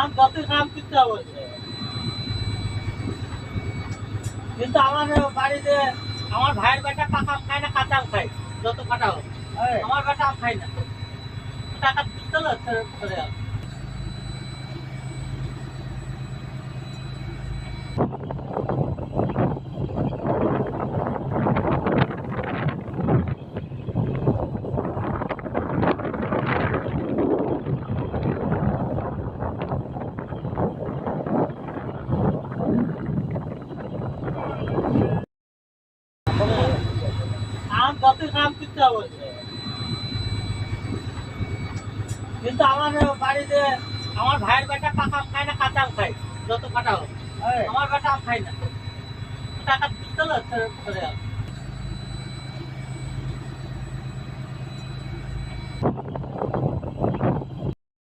আম যতই খাম কিচ্ছু বলছে, কিন্তু আমার বাড়িতে আমার ভাইয়ের বেটা পাকা আম খায় না, কাঁচা আম খায়, যত কাটা হোক। আমার বেটা আম খায় না, টাকা দিতে চলে আম। আম যতই খাম কিচ্ছু বলছে, কিন্তু আমার বাড়িতে আমার ভাইয়ের বেটা পাকা আম খায় না, কাঁচা আম খায়, যত কাটা হোক। আমার বেটা আম খায় না, টাকা দিতে চলে আম।